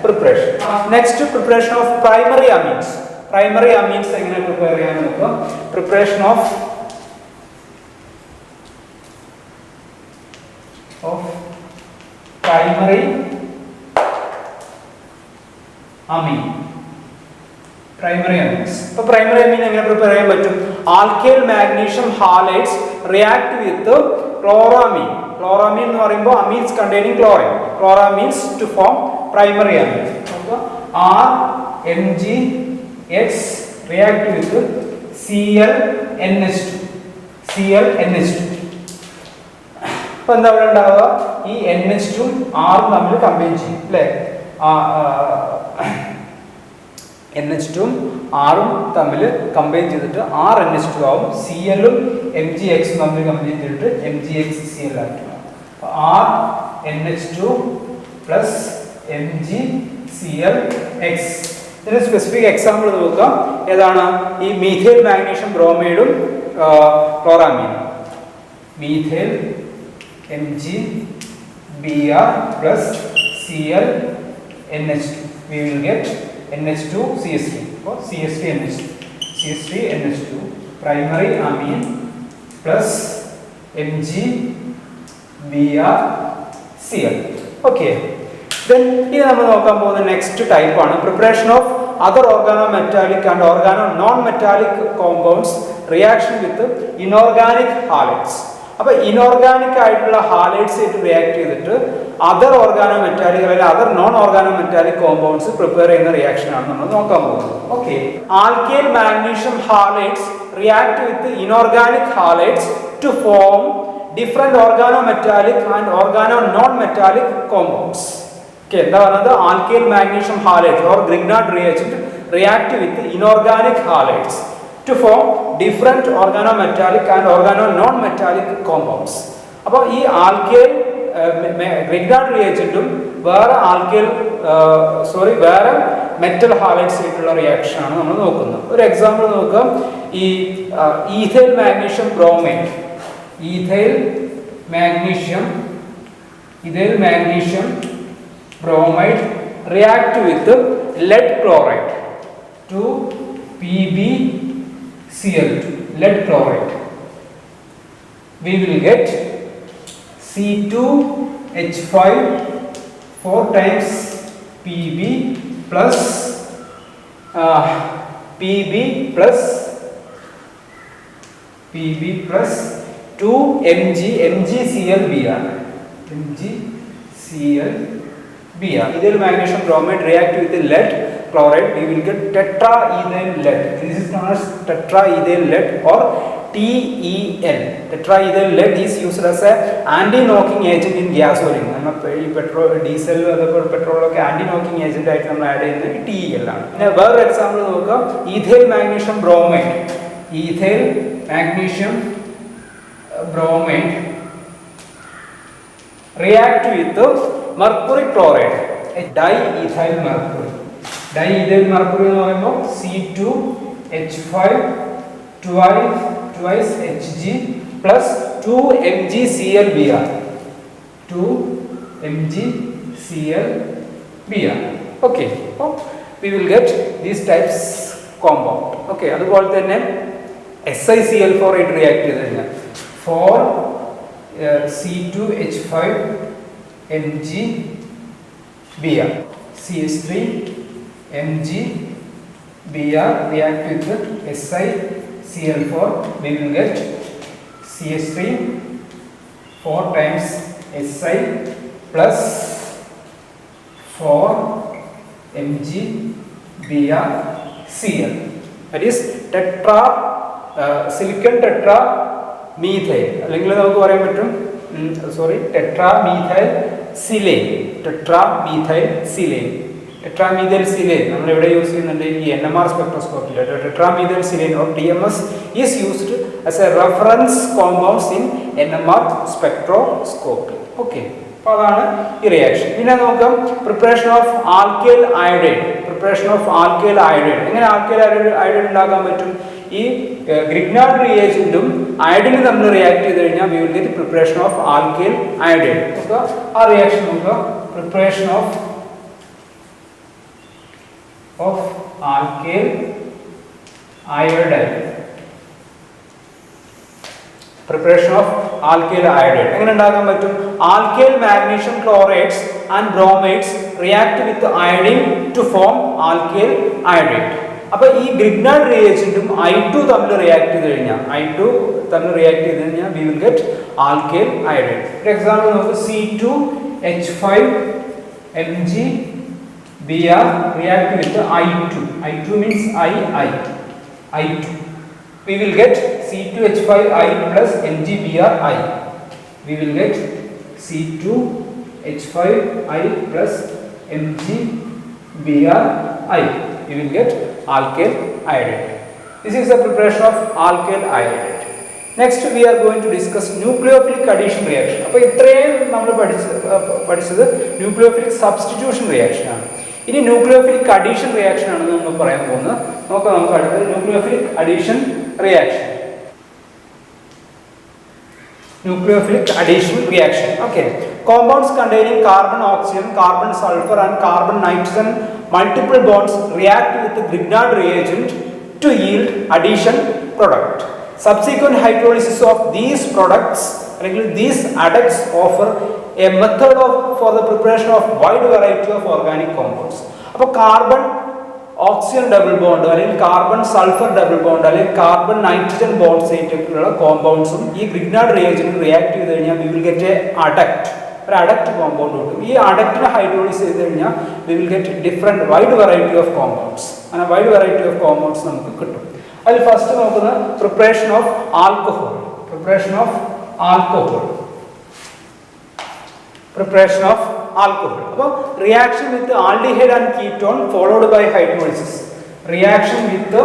Preparation. Next, preparation of primary amines. Primary amines എങ്ങനെ prepare ചെയ്യാൻ നോക്കാം. Preparation of primary amines. അപ്പോൾ primary amine എങ്ങനെ prepare ചെയ്യാൻ പറ്റും? Alkyl magnesium halides react with chloramine. Chloramine എന്ന് പറയുമ്പോൾ amines containing chlorine. Chloramines to form primary amine. അപ്പോൾ RMgX react with ClNH2. അപ്പോൾ എന്താ ഇവിടെ ഉണ്ടാവുക? ഈ NH2 R തമ്മിൽ കമ്പൈൻ ചെയ്യും അല്ലേ? NH2 R തമ്മിൽ കമ്പൈൻ ചെയ്തിട്ട് RNH2 ആവും. Cl MgX തമ്മിൽ കമ്പൈൻ ചെയ്തിട്ട് MgXCl ആയിട്ട് മാറും. RNH2 plus MgClX. ഇതിന് സ്പെസിഫിക് എക്സാമ്പിൾ നോക്കാം. ഏതാണ്? ഈ മീഥൈൽ മാഗ്നീഷ്യം ബ്രോമൈഡും ക്ലോറാമീനും. Methyl MgBr plus ClNH2. We will get NH2CH3. So CH3NH2 primary amine plus MgBrCl. Okay. Then here we will look at the next type on preparation of other organometallic and non-metallic compounds reaction with inorganic halides. അപ്പോൾ inorganic ആയിട്ടുള്ള ഹാലൈഡ്സ് ആയിട്ട് react ചെയ്തിട്ട് other organometallic അല്ലെങ്കിൽ other non organometallic compounds prepare ചെയ്യുന്ന reaction ആണ് നമ്മൾ നോക്കാൻ പോകുന്നത്. Okay, alkyl magnesium halides react with inorganic halides to form different organometallic and non metallic compounds. Okay, എന്താ പറയുന്നത്? Alkyl magnesium halides or Grignard react with inorganic halides to form different organometallic and organo-non-metallic compounds. അപ്പോൾ ഈ alkyl Grignard reagent വേറെ വേറെ metal halides ആയിട്ടുള്ള reaction ആണ് നമ്മൾ നോക്കുന്നത്. ഒരു എക്സാമ്പിൾ നോക്കാം. ഈ ethyl magnesium bromide react with lead chloride to PbCl2, lead chloride. We will get C2H5 4 times Pb plus Pb plus 2 MgClBr. Ethyl magnesium bromide react with the lead chloride, we will get tetraethyl lead. This is known as tetraethyl lead or TEL. Tetraethyl lead is used as a anti-knocking agent in gasoline. Petrol, diesel, petrol anti-knocking agent ആയിട്ട് നമ്മൾ add ചെയ്യുന്നത് TEL ആണ്. പിന്നെ വേറൊരു example നോക്കാം. ethyl magnesium bromide react with mercury chloride, diethyl mercury എന്ന് പറയുമ്പോൾ C2H5 twice Hg plus 2 MgClBr. Okay, we will get these types compound. Okay, അതുപോലെ തന്നെ SiCl4 ആയിട്ട് റിയാക്ട് ചെയ്ത് കഴിഞ്ഞാൽ for C2H5 MgBr, CH3 MgBr react with SiCl4, we will get CH3 4 times Si plus 4 MgBrCl. That is silicon tetramethyl, അല്ലെങ്കിൽ നമുക്ക് പറയാൻ പറ്റും tetramethyl silane നമ്മൾ ഇവിടെ യൂസ് ചെയ്യുന്നുണ്ട് ഈ NMR സ്പെക്ട്രോസ്കോപ്പിൽ. tetramethyl silane or TMS is used as a reference compounds in NMR spectroscopy. Okay, അപ്പോൾ അതാണ് ഈ റിയാക്ഷൻ. പിന്നെ നോക്കാം പ്രിപ്പറേഷൻ ഓഫ് ആൽക്കൈൽ അയോഡൈഡ്. എങ്ങനെ ആൽക്കൈൽ അയോഡൈഡ് ഉണ്ടാക്കാൻ പറ്റും? ഈ Grignard റിയേജന്റും അയോഡിനും തമ്മിൽ റിയാക്ട് ചെയ്ത് കഴിഞ്ഞാൽ we will get the preparation of alkyl iodide. അപ്പോൾ ആ റിയാക്ഷൻ നോക്കുക. പ്രിപ്പറേഷൻ ഓഫ് alkyl iodide എങ്ങനെ ഉണ്ടാക്കാൻ പറ്റും? Alkyl magnesium chlorides and bromides react with iodine to form alkyl iodide. അപ്പോൾ ഈ Grignard റിയേജന്റും I2 തമ്മിൽ റിയാക്ട് ചെയ്ത് കഴിഞ്ഞാൽ we will get alkyl iodide. For example, നോക്കൂ C2H5 MgBr react with I2. I2 means I2. We will get C2H5I plus MgBrI. We will get C2H5I plus MgBrI. We will get alkyl iodide. This is the preparation of alkyl iodide. Next we are going to discuss nucleophilic addition reaction. അപ്പോൾ ഇത്രയും നമ്മൾ പഠിച്ചത് nucleophilic substitution reaction ആണ്. ഇനി nucleophilic addition reaction ആണ് നമ്മൾ പറയാൻ പോകുന്നത്. നോക്കാം നമുക്ക് അടുത്തത് nucleophilic addition reaction. Okay, compounds containing carbon oxygen, carbon sulfur and carbon nitrogen multiple bonds react with the Grignard reagent to yield addition product. Subsequent hydrolysis of these products, these adducts, offer a method for the preparation of wide variety of organic compounds. അപ്പോൾ carbon oxygen double bond അല്ലെങ്കിൽ carbon sulphur double bond അല്ലെങ്കിൽ carbon nitrogen bonds ആയിട്ടുള്ള കോമ്പൗണ്ട്സും ഈ Grignard reagent react ചെയ്ത് കഴിഞ്ഞാൽ we will get a adduct, ഒരു adduct compound കിട്ടും. ഈ അഡക്റ്റിനെ ഹൈഡ്രോളിസ് ചെയ്ത് കഴിഞ്ഞാൽ we will get different wide variety of compounds. അങ്ങനെ wide variety of compounds നമുക്ക് കിട്ടും. അതിൽ ഫസ്റ്റ് നോക്കുന്നത് പ്രിപ്പറേഷൻ ഓഫ് ആൽക്കഹോൾ. അപ്പോൾ reaction with aldehyde and ketone followed by hydrolysis. Reaction with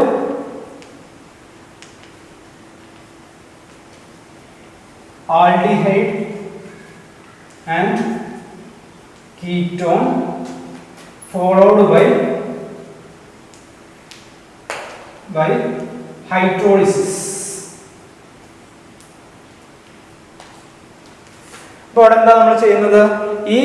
aldehyde and ketone followed by hydrolysis. അപ്പോൾ അവിടെ എന്താ നമ്മൾ ചെയ്യുന്നത്? ഈ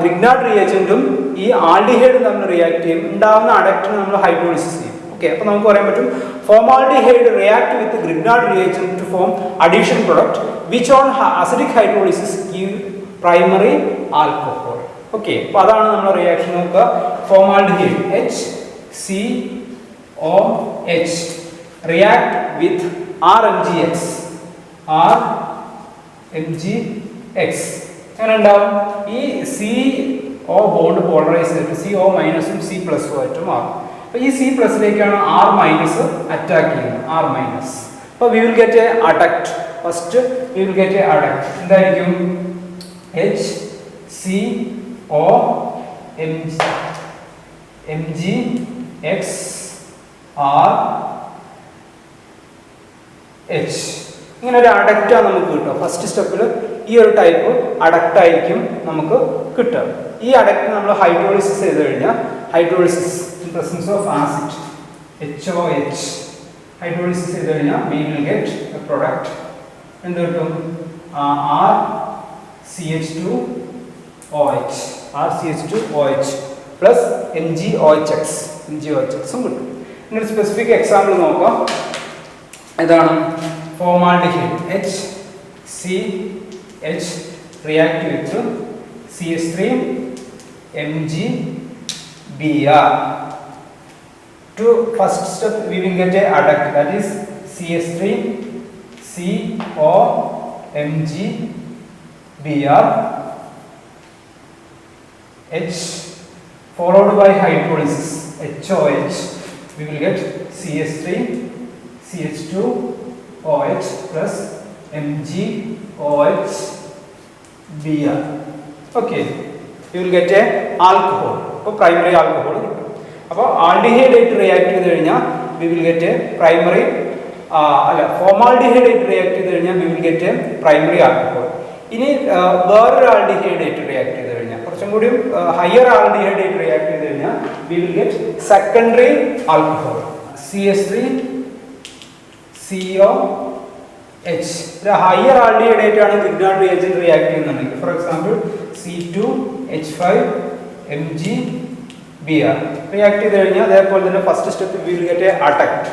ഗ്രിഗ്നാർഡ് റിയേജന്റും ഈ ആൽഡിഹൈഡും തമ്മിൽ റിയാക്ട് ചെയ്യും, ഉണ്ടാവുന്ന അഡക്റ്റിനെ നമ്മൾ ഹൈഡ്രോളിസിസ് ചെയ്യും. ഓക്കെ, അപ്പോൾ നമുക്ക് പറയാൻ പറ്റും formaldehyde react with Grignard reagent to form addition product which on acidic hydrolysis give primary alcohol. Okay, അപ്പോൾ അതാണ് നമ്മുടെ റിയാക്ഷൻ. നോക്കുക, formaldehyde HCOH react with RMgX എങ്ങനെ ഉണ്ടാവും? ഈ CO ബോണ്ട് പോളറൈസ് ചെയ്തിട്ട് CO മൈനസും C പ്ലസും ആയിട്ട് മാറും. അപ്പോൾ ഈ C പ്ലസിലേക്കാണ് R മൈനസ് അറ്റാക്ക് ചെയ്യുന്നത്, R മൈനസ്. അപ്പോൾ we will get a adduct. First we will get a adduct. എന്തായിരിക്കും? HCOMgX RH ഇങ്ങനെ ഒരു അഡക്റ്റാണ് നമുക്ക് കിട്ടുക. ഫസ്റ്റ് സ്റ്റെപ്പിൽ ഈ ഒരു ടൈപ്പ് അഡക്റ്റ് ആയിരിക്കും നമുക്ക് കിട്ടുക. ഈ അഡക്റ്റ് നമ്മൾ ഹൈഡ്രോളിസിസ് ചെയ്ത് കഴിഞ്ഞാൽ, hydrolysis in presence of acid HOH hydrolysis ചെയ്ത് കഴിഞ്ഞാൽ we will get a product. എന്ത് കിട്ടും? RCH2OH പ്ലസ് MgOHX കിട്ടും. ഇങ്ങനെ സ്പെസിഫിക് എക്സാമ്പിൾ നോക്കാം. ഇതാണ് formaldehyde HCH react with CH3 MgBr. To first step we will get a adduct, that is CH3 CO MgBr H followed by hydrolysis HOH. We will get CH3 CH2 OH plus MgOH Br. Okay, you will get a alcohol. അപ്പോൾ primary alcohol കിട്ടും. അപ്പോൾ aldehyde ആയിട്ട് react ചെയ്ത് കഴിഞ്ഞാൽ we will get a primary formaldehyde ആയിട്ട് react ചെയ്ത് കഴിഞ്ഞാൽ we will get a primary alcohol. ഇനി വേറൊരു ആൽഡിഹൈഡ് ആയിട്ട് റിയാക്ട് ചെയ്ത് കഴിഞ്ഞാൽ, കുറച്ചും കൂടി ഹയർ ആൽഡിഹൈഡ് ആയിട്ട് റിയാക്ട് ചെയ്ത് കഴിഞ്ഞാൽ we will get secondary alcohol. CH3 COH ഒരു ഹയർ ആൽഡിഹൈഡ് ആയിട്ടാണ് ഗ്രിഗ്നാർഡ് റിയേജന്റ് റിയാക്ട് ചെയ്യുന്നുണ്ടെങ്കിൽ, ഫോർ എക്സാമ്പിൾ C2H5MgBr റിയാക്ട് ചെയ്ത് കഴിഞ്ഞാൽ അതേപോലെ തന്നെ first step we will get a adduct,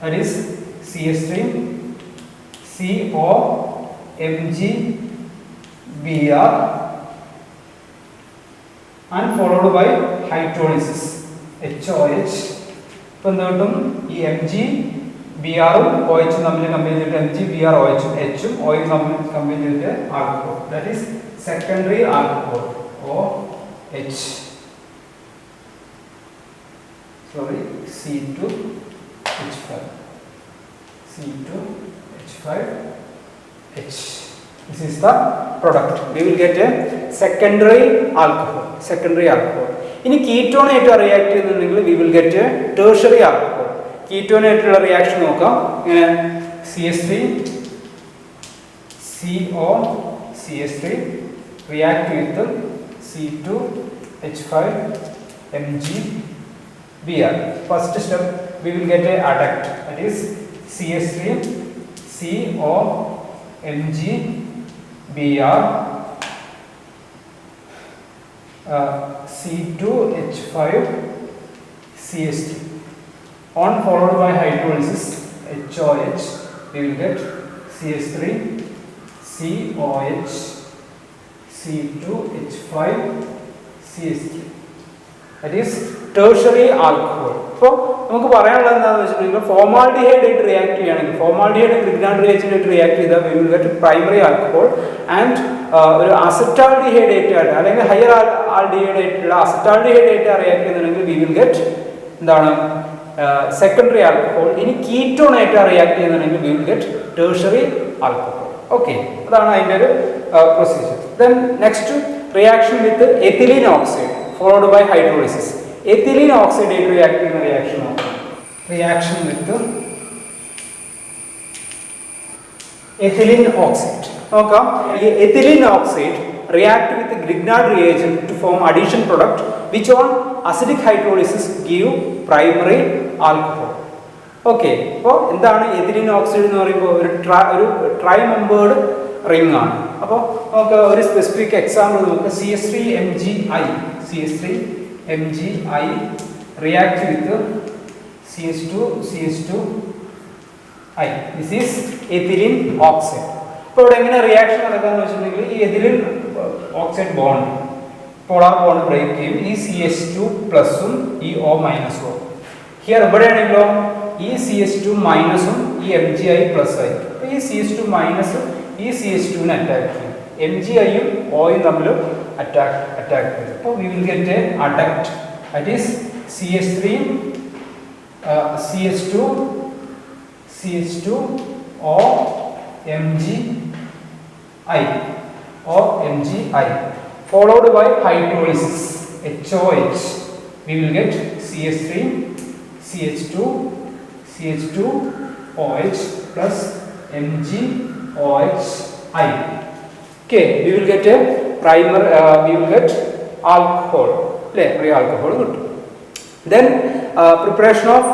that is CH3 CO MgBr and followed by hydrolysis HOH. ഇപ്പോൾ എന്ത് കിട്ടും? ഈ MgBr-ഉം OH തമ്മിൽ കമ്പൈൻ ചെയ്തിട്ട് MgBr-OH H-ഉം OH തമ്മിൽ കമ്പൈൻ ചെയ്തിട്ട് alcohol, that is secondary alcohol OH. Sorry, C2H5H. This is the product. We will get a secondary alcohol. ഇനി ketone ആയിട്ട് റിയാക്ട് ചെയ്യുന്നുണ്ടെങ്കിൽ we will get a tertiary alcohol. Ketone ആയിട്ടുള്ള reaction നോക്കാം. ഇങ്ങനെ CH3 COCH3 react with C2H5MgBr. First step we will get a adduct, that is CH3 COMgBr C2H5CH3 on followed by hydrolysis HOH. We will get CH3 COH C2H5CH3, that is tertiary alcohol. അപ്പോൾ നമുക്ക് പറയാനുള്ളത് എന്താണെന്ന് വെച്ചിട്ടുണ്ടെങ്കിൽ formaldehyde ആയിട്ട് react ചെയ്യുകയാണെങ്കിൽ, formaldehyde Grignard reagent ആയിട്ട് react ചെയ്താൽ we will get primary alcohol, and ഒരു അസറ്റാൽഡിഹൈഡ് ആയിട്ട് അല്ലെങ്കിൽ ഹയർ ആൽഡിഹൈഡ് ആയിട്ടുള്ള അസറ്റാൽഡിഹൈഡ് ആയിട്ട് റിയാക്ട് ചെയ്യുന്നുണ്ടെങ്കിൽ we will get എന്താണ് സെക്കൻഡറി ആൽക്കഹോൾ. ഇനി കീറ്റോൺ ആയിട്ട് റിയാക്ട് ചെയ്യുന്നുണ്ടെങ്കിൽ we will get tertiary alcohol. Okay, അതാണ് അതിൻ്റെ ഒരു procedure. Then next reaction with ethylene oxide followed by hydrolysis. Ethylene oxide ആയിട്ട് റിയാക്ട് ചെയ്യുന്ന റിയാക്ഷൻ വിത്ത് ethylene oxide. നോക്കാം, ഈ ethylene oxide react with the Grignard reagent to form addition product which on acidic hydrolysis give primary alcohol. Okay, അപ്പോൾ എന്താണ് ethylene oxide എന്ന് പറയുമ്പോൾ ഒരു try membered ring ആണ്. അപ്പോൾ നമുക്ക് ഒരു സ്പെസിഫിക് എക്സാമ്പിൾ നോക്കുക. CH3MgI react with CH2I. This is ethylene oxide. അപ്പോൾ ഇവിടെ എങ്ങനെ റിയാക്ഷൻ നടക്കാന്ന് വെച്ചിട്ടുണ്ടെങ്കിൽ ഈ ethylene oxide bond polar bond break ചെയ്യും. ഈ CH2 പ്ലസും ഈ O മൈനസും ഹിയർ എവിടെയാണെങ്കിലോ ഈ CH2 മൈനസും ഈ MgI പ്ലസ് ആയി. അപ്പോൾ ഈ CH2 മൈനസ് ഈ CH2 നെ അറ്റാക്ക് ചെയ്യും. MgIയും Oയും തമ്മിൽ അറ്റാക്ക് ചെയ്യും. അപ്പോൾ we will get a adduct, that is CH2 O MgI followed by hydrolysis HOH. We will get CH3 CH2OH plus MgOHI. Okay, we will get a primer. We will get alcohol, free alcohol. Good. Then preparation of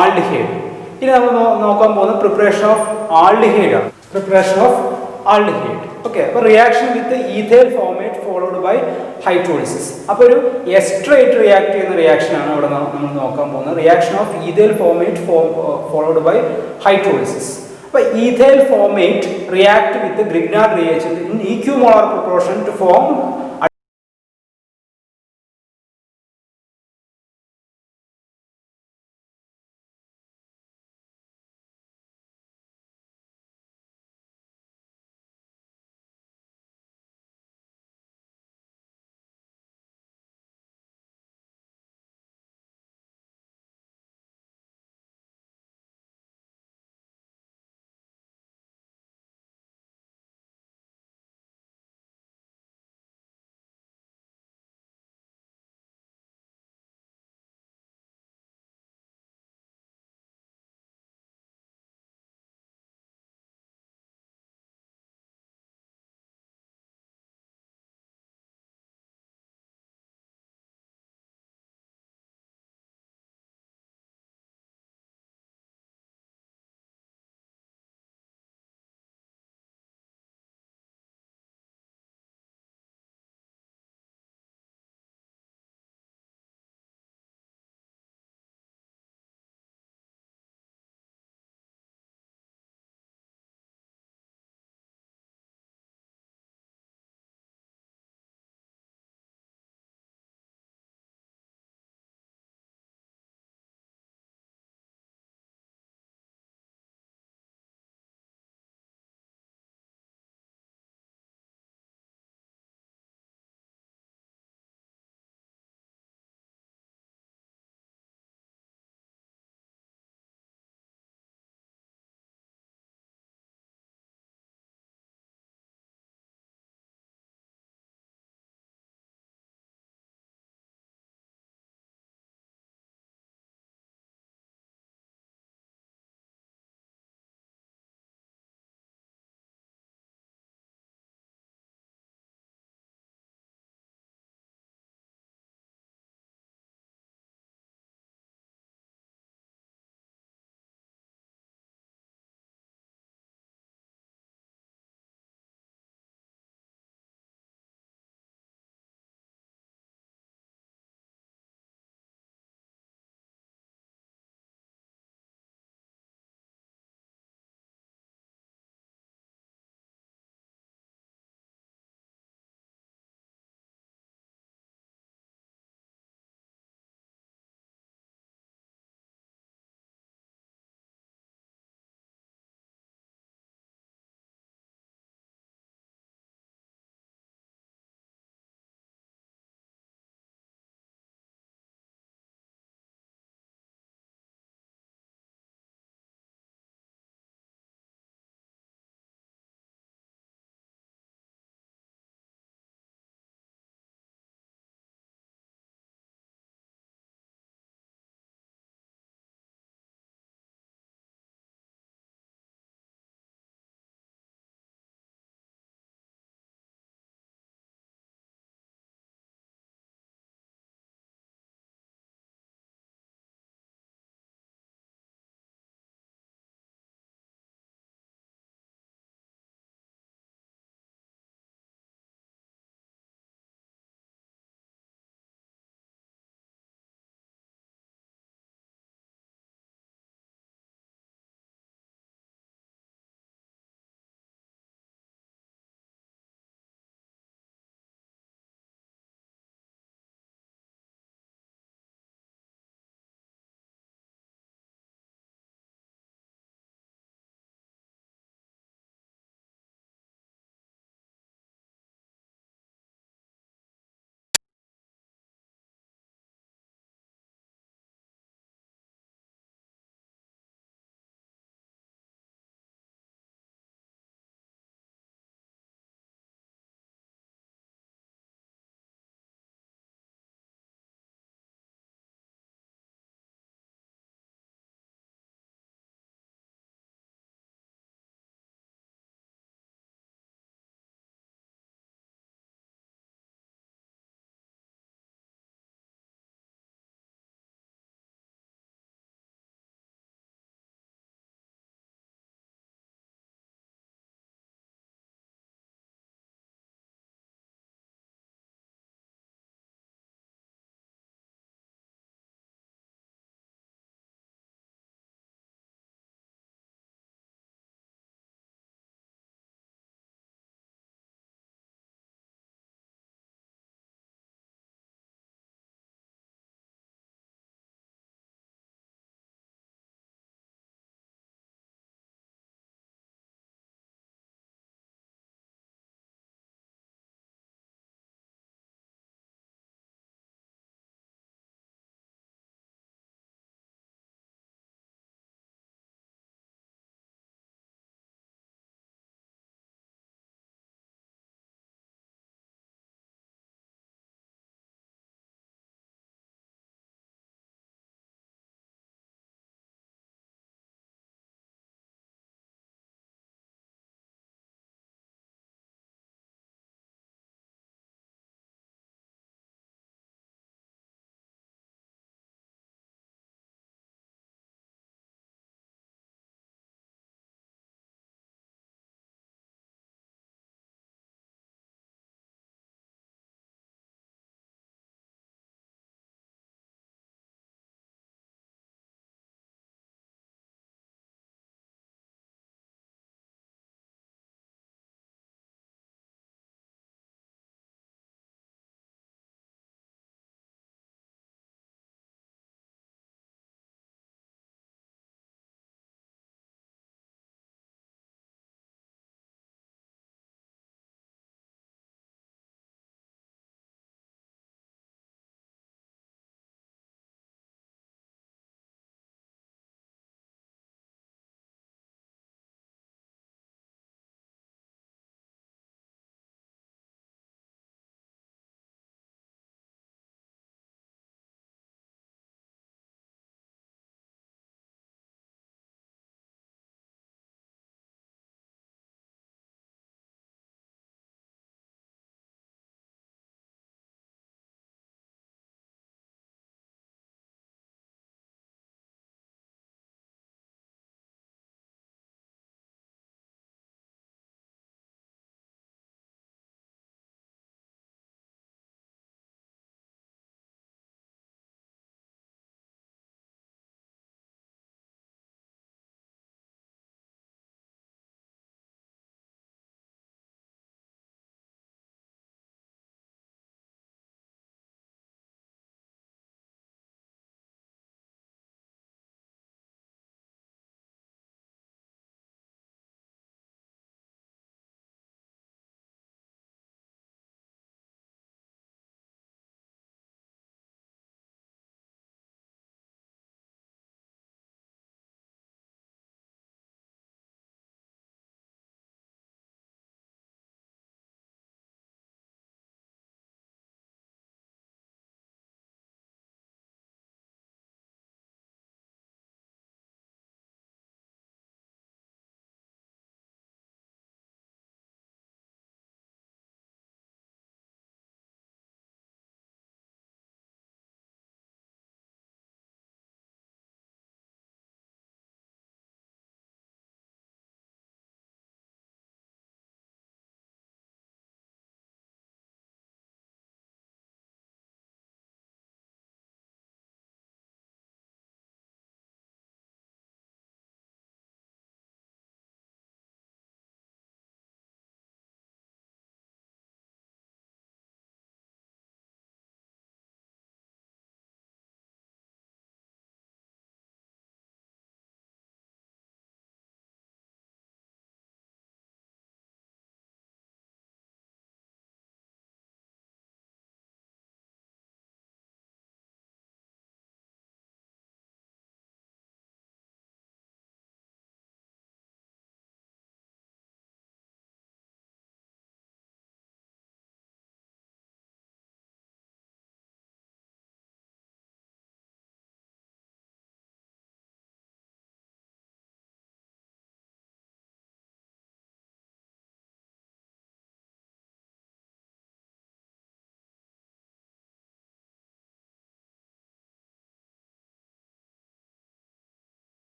aldehyde. ഇനി നമ്മൾ നോക്കാൻ പോകുന്ന preparation of aldehyde ആണ്. Okay, അപ്പോൾ reaction with ethyl formate followed by hydrolysis. അപ്പോൾ ഒരു എസ്റ്ററായിട്ട് react ചെയ്യുന്ന reaction ആണ് ഇവിടെ നമ്മൾ നോക്കാൻ പോകുന്നത്. Reaction of ethyl formate followed by hydrolysis. അപ്പോൾ ethyl formate react with Grignard reagent in equimolar proportion to form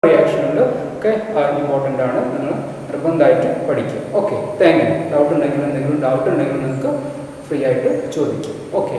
reaction ഉണ്ട്. ഓക്കെ, ഇമ്പോർട്ടൻ്റ് ആണ്, നിങ്ങൾ നിർബന്ധമായിട്ട് പഠിക്കുക. Okay, thank you. ഡൗട്ട് ഉണ്ടെങ്കിൽ നിങ്ങൾക്ക് ഫ്രീ ആയിട്ട് ചോദിക്കും. ഓക്കെ.